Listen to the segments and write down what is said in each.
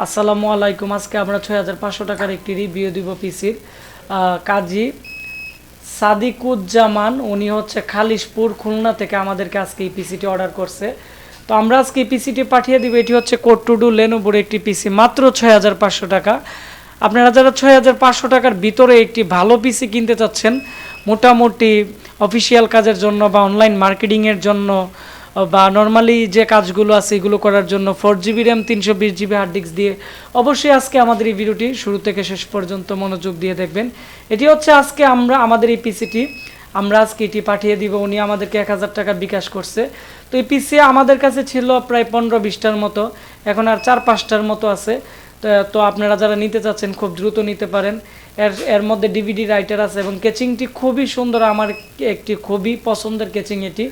আসসালামু আলাইকুম। আজকে আমরা ৬৫০০ টাকার একটি রিভিউ দিব পিসির। কাজী সাদিকুজ্জামান, উনি হচ্ছে খালিশপুর খুলনা থেকে আমাদেরকে আজকে এই পিসিটি অর্ডার করছে। তো আমরা আজকে এই পিসিটি পাঠিয়ে দিব। এটি হচ্ছে কোড টু ডু লেনোভোর একটি পিসি, মাত্র ৬৫০০ টাকা। আপনারা যারা ৬৫০০ টাকার ভিতরে একটি ভালো পিসি কিনতে চাচ্ছেন, মোটামুটি অফিসিয়াল কাজের জন্য বা অনলাইন মার্কেটিংয়ের জন্য বা নর্মালি যে কাজগুলো আছে এগুলো করার জন্য 4GB RAM 320GB hard disk দিয়ে অবশ্যই আজকে আমাদের এই ভিডিওটি শুরু থেকে শেষ পর্যন্ত মনোযোগ দিয়ে দেখবেন। এটি হচ্ছে আজকে আমাদের এই পিসিটি আমরা আজকে এটি পাঠিয়ে দিব। উনি আমাদেরকে 1000 টাকা বিকাশ করছে। তো এই পিসি আমাদের কাছে ছিল প্রায় 15-20টার মতো, এখন আর 4-5টার মতো আছে। তো আপনারা যারা নিতে চাচ্ছেন খুব দ্রুত নিতে পারেন। এর মধ্যে ডিভিডি রাইটার আছে এবং কেচিংটি খুবই সুন্দর, আমার একটি খুবই পছন্দের কেচিং এটি।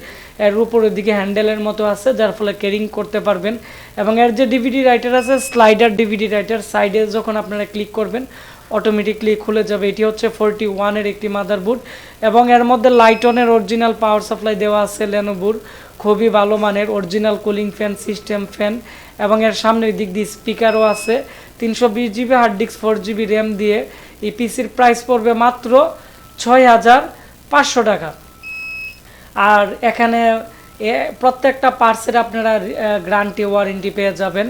এর উপরের দিকে হ্যান্ডেলের মতো আছে, যার ফলে ক্যারিং করতে পারবেন। এবং এর যে ডিভিডি রাইটার আছে, স্লাইডার ডিভিডি রাইটার, সাইডে যখন আপনারা ক্লিক করবেন অটোমেটিকলি খুলে যাবে। এটি হচ্ছে 41-এর একটি মাদারবোর্ড এবং এর মধ্যে লাইটনের অরিজিনাল পাওয়ার সাপ্লাই দেওয়া আছে লেনোভোর, খুবই ভালো মানের original cooling fan, system fan এবং এর সামনের দিক দিয়ে স্পিকারও আছে। 320GB hard disk, 4GB RAM দিয়ে এই পিসির প্রাইস পড়বে মাত্র ৬৫০০ টাকা। আর এখানে প্রত্যেকটা পার্টসের আপনারা গ্যারান্টি ওয়ারেন্টি পেয়ে যাবেন।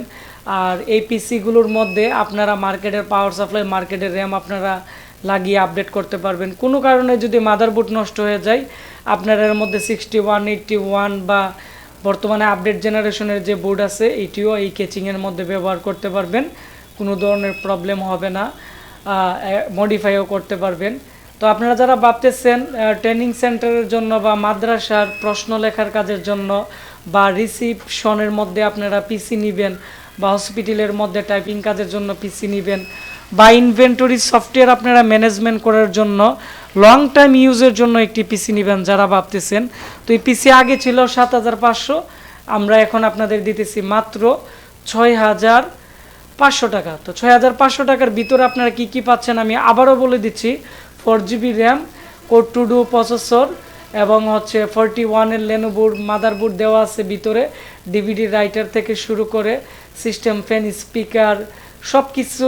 আর এই পিসিগুলোর মধ্যে আপনারা মার্কেটের পাওয়ার সাপ্লাই, মার্কেটের র্যাম আপনারা লাগিয়ে আপডেট করতে পারবেন। কোনো কারণে যদি মাদারবোর্ড নষ্ট হয়ে যায়, আপনারা এর মধ্যে 61, 81 বা বর্তমানে আপডেট জেনারেশনের যে বোর্ড আছে এটিও এই কেচিংয়ের মধ্যে ব্যবহার করতে পারবেন, কোনো ধরনের প্রবলেম হবে না, মডিফাইও করতে পারবেন। তো আপনারা যারা ভাবতেছেন ট্রেনিং সেন্টারের জন্য বা মাদ্রাসার প্রশ্ন লেখার কাজের জন্য বা রিসিপশনের মধ্যে আপনারা পিসি নেবেন বা হসপিটালের মধ্যে টাইপিং কাজের জন্য পিসি নেবেন বা ইনভেন্টরি সফটওয়্যার আপনারা ম্যানেজমেন্ট করার জন্য লং টাইম ইউজের জন্য একটি পিসি নেবেন যারা ভাবতেছেন, তো এই পিসি আগে ছিল ৭৫০০, আমরা এখন আপনাদের দিতেছি মাত্র ৬৫০০ টাকা। তো ৬৫০০ টাকার ভিতরে আপনারা কি কি পাচ্ছেন আমি আবারও বলে দিচ্ছি। 4GB RAM, code to do processor এবং হচ্ছে 41-এর লেনোভোর মাদারবোর্ড দেওয়া আছে ভিতরে, ডিভিডি রাইটার থেকে শুরু করে সিস্টেম ফ্যান, স্পিকার সব কিছু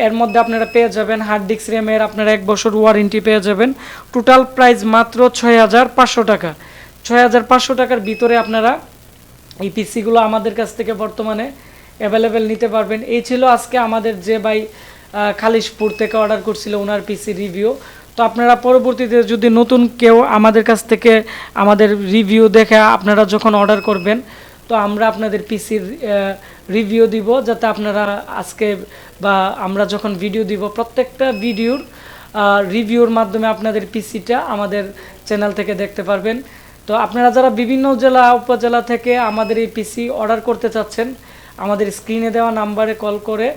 এর মধ্যে আপনারা পেয়ে যাবেন। হার্ড ডিস্ক র্যামের আপনারা 1 বছর ওয়ারেন্টি পেয়ে যাবেন। টোটাল প্রাইস মাত্র ৬৫০০ টাকা। ৬৫০০ টাকার ভিতরে আপনারা এই পিসিগুলো আমাদের কাছ থেকে বর্তমানে অ্যাভেলেবেল নিতে পারবেন। এই ছিল আজকে আমাদের যে ভাই খালিশপুর থেকে অর্ডার করছিল ওনার পিসি রিভিউ। তো আপনারা পরবর্তীতে যদি নতুন কেউ আমাদের কাছ থেকে আমাদের রিভিউ দেখে আপনারা যখন অর্ডার করবেন, তো আমরা আপনাদের পিসির রিভিউ দিব, যাতে আপনারা আজকে বা আমরা যখন ভিডিও দিব প্রত্যেকটা ভিডিওর রিভিউর মাধ্যমে আপনাদের পিসিটা আমাদের চ্যানেল থেকে দেখতে পারবেন। তো আপনারা যারা বিভিন্ন জেলা উপজেলা থেকে আমাদের এই পিসি অর্ডার করতে চাচ্ছেন, আমাদের স্ক্রিনে দেওয়া নাম্বারে কল করে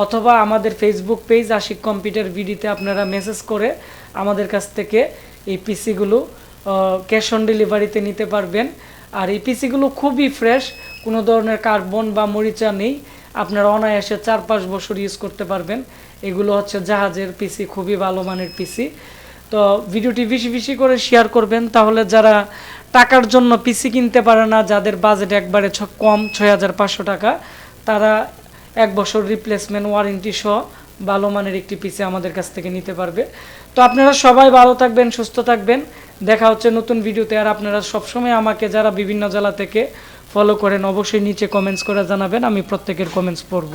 অথবা আমাদের ফেসবুক পেজ আশিক কম্পিউটার ভিডিওতে আপনারা মেসেজ করে আমাদের কাছ থেকে এই পিসিগুলো ক্যাশ অন ডেলিভারিতে নিতে পারবেন। আর এই পিসিগুলো খুবই ফ্রেশ, কোনো ধরনের কার্বন বা মরিচা নেই, আপনারা অনায়াসে 4-5 বছর ইউজ করতে পারবেন। এগুলো হচ্ছে জাহাজের পিসি, খুবই ভালো মানের পিসি। তো ভিডিওটি বেশি বেশি করে শেয়ার করবেন, তাহলে যারা টাকার জন্য পিসি কিনতে পারে না, যাদের বাজেট একবারে কম ৬৫০০ টাকা, তারা 1 বছর রিপ্লেসমেন্ট ওয়ারেন্টি সহ ভালো মানের একটি পিসি আমাদের কাছ থেকে নিতে পারবে। তো আপনারা সবাই ভালো থাকবেন, সুস্থ থাকবেন, দেখা হচ্ছে নতুন ভিডিওতে। আর আপনারা সবসময় আমাকে যারা বিভিন্ন জেলা থেকে ফলো করেন অবশ্যই নিচে কমেন্টস করে জানাবেন, আমি প্রত্যেকের কমেন্টস পড়ব।